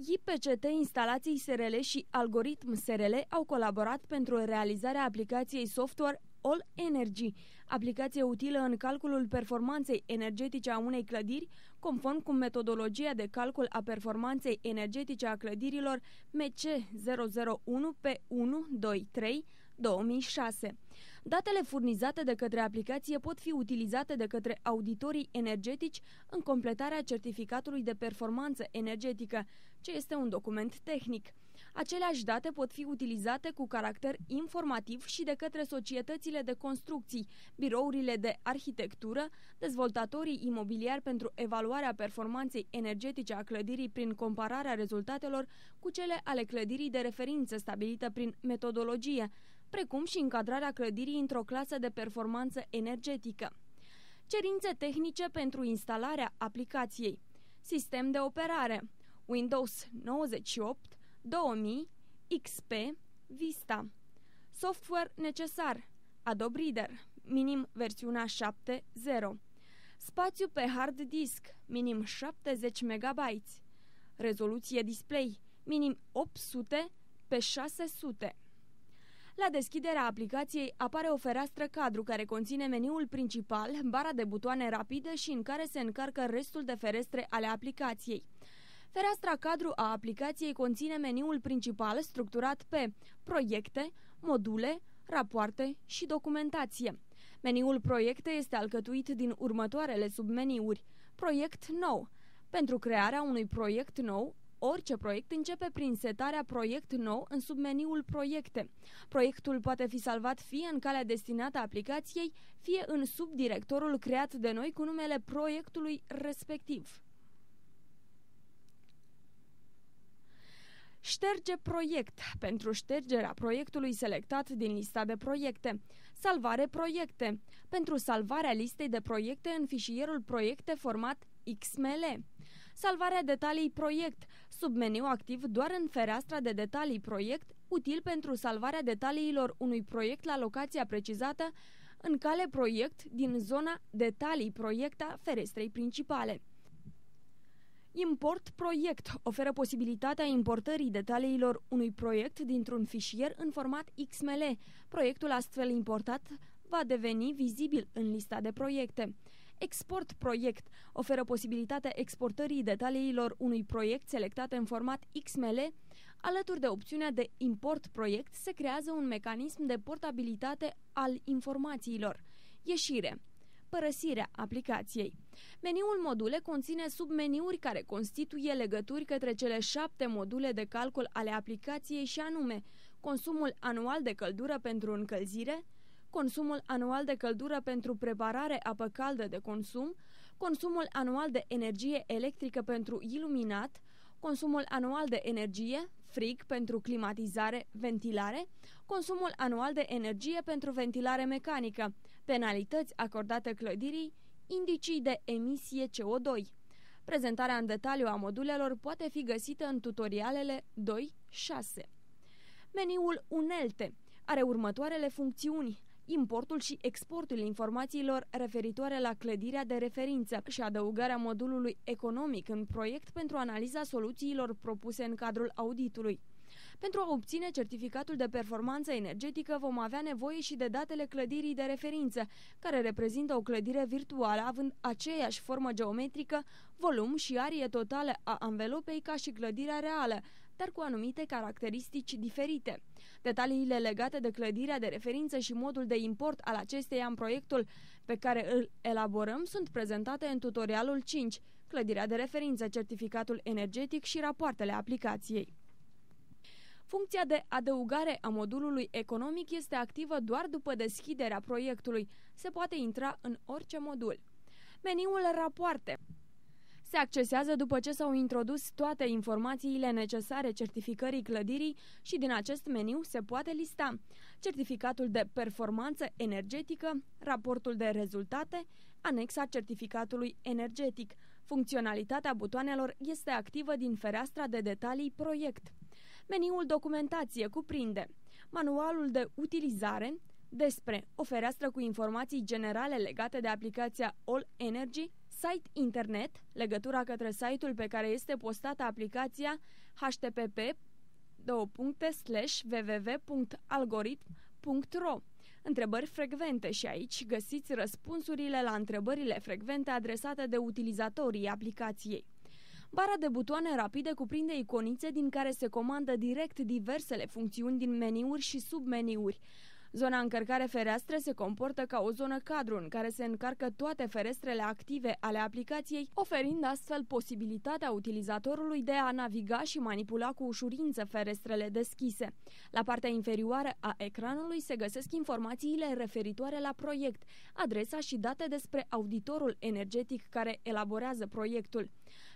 IPCT, instalații SRL și algoritm SRL au colaborat pentru realizarea aplicației software All Energy, aplicație utilă în calculul performanței energetice a unei clădiri, conform cu metodologia de calcul a performanței energetice a clădirilor MC 001 pe 123 2006. Datele furnizate de către aplicație pot fi utilizate de către auditorii energetici în completarea certificatului de performanță energetică, ce este un document tehnic. Aceleași date pot fi utilizate cu caracter informativ și de către societățile de construcții, birourile de arhitectură, dezvoltatorii imobiliari pentru evaluarea performanței energetice a clădirii prin compararea rezultatelor cu cele ale clădirii de referință stabilită prin metodologie, precum și încadrarea clădirii într-o clasă de performanță energetică. Cerințe tehnice pentru instalarea aplicației. Sistem de operare: Windows 98, 2000, XP, Vista. Software necesar: Adobe Reader, minim versiunea 7.0. Spațiu pe hard disk, minim 70 MB. Rezoluție display, minim 800 pe 600. La deschiderea aplicației apare o fereastră cadru care conține meniul principal, bara de butoane rapide și în care se încarcă restul de ferestre ale aplicației. Fereastra cadru a aplicației conține meniul principal structurat pe proiecte, module, rapoarte și documentație. Meniul proiecte este alcătuit din următoarele submeniuri. Proiect nou. Pentru crearea unui proiect nou, orice proiect începe prin setarea proiect nou în submeniul proiecte. Proiectul poate fi salvat fie în calea destinată aplicației, fie în subdirectorul creat de noi cu numele proiectului respectiv. Șterge proiect, pentru ștergerea proiectului selectat din lista de proiecte. Salvare proiecte, pentru salvarea listei de proiecte în fișierul proiecte format XML. Salvarea detalii proiect, submeniu activ doar în fereastra de detalii proiect, util pentru salvarea detaliilor unui proiect la locația precizată în cale proiect din zona detalii proiect a ferestrei principale. Import proiect oferă posibilitatea importării detaliilor unui proiect dintr-un fișier în format XML. Proiectul astfel importat va deveni vizibil în lista de proiecte. Export proiect oferă posibilitatea exportării detaliilor unui proiect selectat în format XML. Alături de opțiunea de import proiect se creează un mecanism de portabilitate al informațiilor. Ieșire. Părăsirea aplicației. Meniul module conține submeniuri care constituie legături către cele 7 module de calcul ale aplicației și anume consumul anual de căldură pentru încălzire, consumul anual de căldură pentru preparare apă caldă de consum, consumul anual de energie electrică pentru iluminat, consumul anual de energie, frig pentru climatizare, ventilare, consumul anual de energie pentru ventilare mecanică, penalități acordate clădirii, indicii de emisie CO2. Prezentarea în detaliu a modulelor poate fi găsită în tutorialele 2.6. Meniul unelte are următoarele funcțiuni: importul și exportul informațiilor referitoare la clădirea de referință și adăugarea modulului economic în proiect pentru analiza soluțiilor propuse în cadrul auditului. Pentru a obține certificatul de performanță energetică vom avea nevoie și de datele clădirii de referință, care reprezintă o clădire virtuală având aceeași formă geometrică, volum și arie totală a anvelopei ca și clădirea reală, dar cu anumite caracteristici diferite. Detaliile legate de clădirea de referință și modul de import al acesteia în proiectul pe care îl elaborăm sunt prezentate în tutorialul 5, clădirea de referință, certificatul energetic și rapoartele aplicației. Funcția de adăugare a modulului economic este activă doar după deschiderea proiectului. Se poate intra în orice modul. Meniul rapoarte se accesează după ce s-au introdus toate informațiile necesare certificării clădirii și din acest meniu se poate lista certificatul de performanță energetică, raportul de rezultate, anexa certificatului energetic. Funcționalitatea butoanelor este activă din fereastra de detalii proiect. Meniul documentație cuprinde manualul de utilizare, despre o fereastră cu informații generale legate de aplicația All Energy, site internet, legătura către site-ul pe care este postată aplicația http://www.algoritm.ro. Întrebări frecvente și aici găsiți răspunsurile la întrebările frecvente adresate de utilizatorii aplicației. Bara de butoane rapide cuprinde iconițe din care se comandă direct diversele funcțiuni din meniuri și submeniuri. Zona încărcare fereastre se comportă ca o zonă cadru în care se încarcă toate ferestrele active ale aplicației, oferind astfel posibilitatea utilizatorului de a naviga și manipula cu ușurință ferestrele deschise. La partea inferioară a ecranului se găsesc informațiile referitoare la proiect, adresa și date despre auditorul energetic care elaborează proiectul.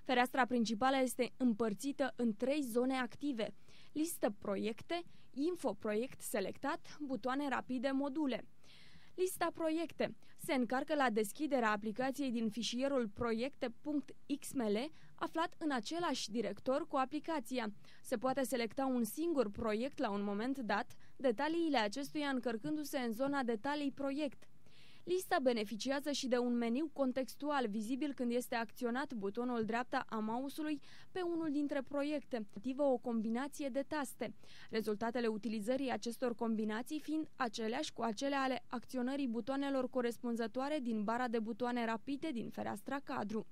Fereastra principală este împărțită în 3 zone active: listă proiecte, info proiect selectat, butoane rapide, module. Lista proiecte se încarcă la deschiderea aplicației din fișierul proiecte.xml aflat în același director cu aplicația. Se poate selecta un singur proiect la un moment dat, detaliile acestuia încărcându-se în zona detalii proiect. Lista beneficiază și de un meniu contextual vizibil când este acționat butonul dreapta a mouse-ului pe unul dintre proiecte, activă o combinație de taste. Rezultatele utilizării acestor combinații fiind aceleași cu acele ale acționării butoanelor corespunzătoare din bara de butoane rapide din fereastra cadru.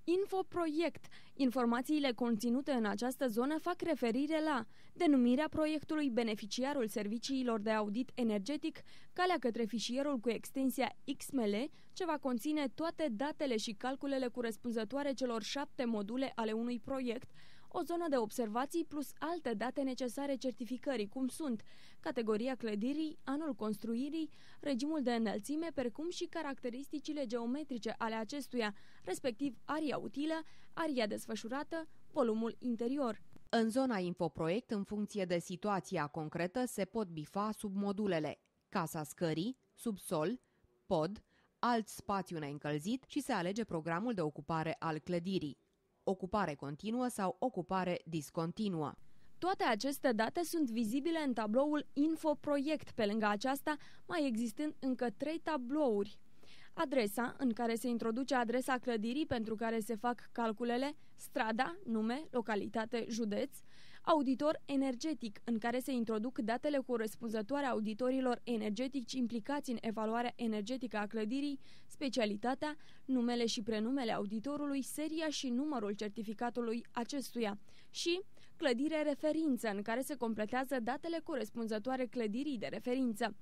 Info-proiect. Informațiile conținute în această zonă fac referire la denumirea proiectului, beneficiarul serviciilor de audit energetic, calea către fișierul cu extensia XML, ce va conține toate datele și calculele corespunzătoare celor 7 module ale unui proiect, o zonă de observații plus alte date necesare certificării, cum sunt categoria clădirii, anul construirii, regimul de înălțime, precum și caracteristicile geometrice ale acestuia, respectiv aria utilă, aria desfășurată, volumul interior. În zona infoproiect, în funcție de situația concretă, se pot bifa submodulele: casa scării, subsol, pod, alt spațiu neîncălzit și se alege programul de ocupare al clădirii: ocupare continuă sau ocupare discontinuă. Toate aceste date sunt vizibile în tabloul Info-proiect, pe lângă aceasta mai existând încă 3 tablouri. Adresa, în care se introduce adresa clădirii pentru care se fac calculele, strada, nume, localitate, județ; auditor energetic, în care se introduc datele corespunzătoare auditorilor energetici implicați în evaluarea energetică a clădirii, specialitatea, numele și prenumele auditorului, seria și numărul certificatului acestuia; și clădire referință, în care se completează datele corespunzătoare clădirii de referință.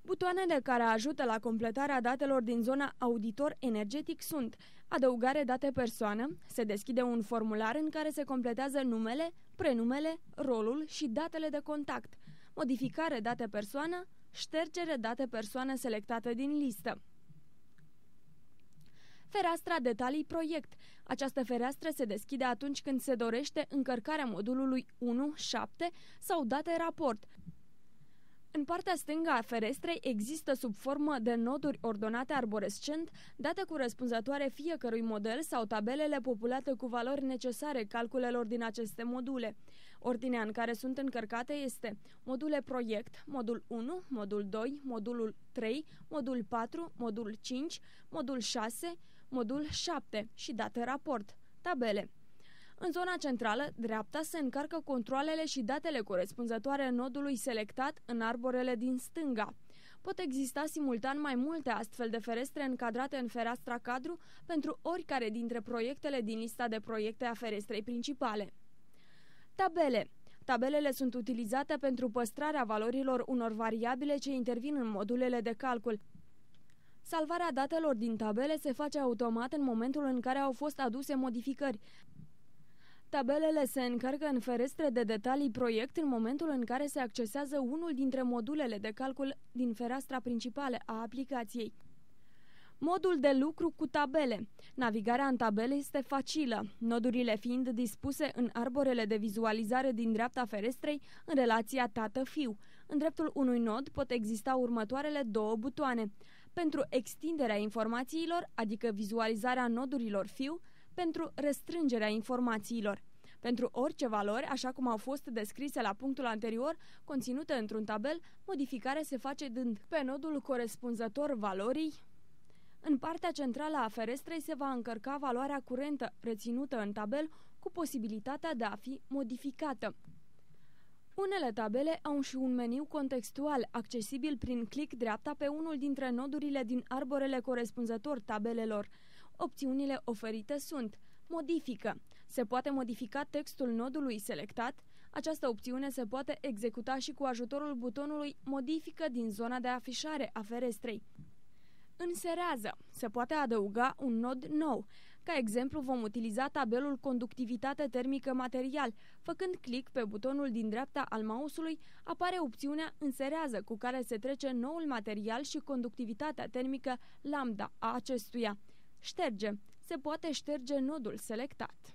Butoanele care ajută la completarea datelor din zona auditor energetic sunt: adăugare date persoană, se deschide un formular în care se completează numele, prenumele, rolul și datele de contact; modificare date persoană, ștergere date persoană selectate din listă. Fereastra detalii proiect. Această fereastră se deschide atunci când se dorește încărcarea modulului 1.7 sau date raport. În partea stângă a ferestrei există sub formă de noduri ordonate arborescent, date corespunzătoare fiecărui model sau tabelele populate cu valori necesare calculelor din aceste module. Ordinea în care sunt încărcate este module proiect, modul 1, modul 2, modulul 3, modul 4, modul 5, modul 6, modul 7 și date raport, tabele. În zona centrală, dreapta, se încarcă controalele și datele corespunzătoare nodului selectat în arborele din stânga. Pot exista simultan mai multe astfel de ferestre încadrate în fereastra cadru pentru oricare dintre proiectele din lista de proiecte a ferestrei principale. Tabele. Tabelele sunt utilizate pentru păstrarea valorilor unor variabile ce intervin în modulele de calcul. Salvarea datelor din tabele se face automat în momentul în care au fost aduse modificări. Tabelele se încarcă în ferestre de detalii proiect în momentul în care se accesează unul dintre modulele de calcul din fereastra principală a aplicației. Modul de lucru cu tabele. Navigarea în tabele este facilă, nodurile fiind dispuse în arborele de vizualizare din dreapta ferestrei în relația tată-fiu. În dreptul unui nod pot exista următoarele 2 butoane: pentru extinderea informațiilor, adică vizualizarea nodurilor fiu, pentru restrângerea informațiilor. Pentru orice valori, așa cum au fost descrise la punctul anterior, conținute într-un tabel, modificarea se face dând pe nodul corespunzător valorii În partea centrală a ferestrei se va încărca valoarea curentă reținută în tabel cu posibilitatea de a fi modificată. Unele tabele au și un meniu contextual, accesibil prin click dreapta pe unul dintre nodurile din arborele corespunzător tabelelor. Opțiunile oferite sunt: modifică. Se poate modifica textul nodului selectat. Această opțiune se poate executa și cu ajutorul butonului Modifică din zona de afișare a ferestrei. Înserează. Se poate adăuga un nod nou. Ca exemplu, vom utiliza tabelul Conductivitate termică material. Făcând click pe butonul din dreapta al mouse-ului, apare opțiunea Înserează, cu care se trece noul material și conductivitatea termică lambda a acestuia. Șterge. Se poate șterge nodul selectat.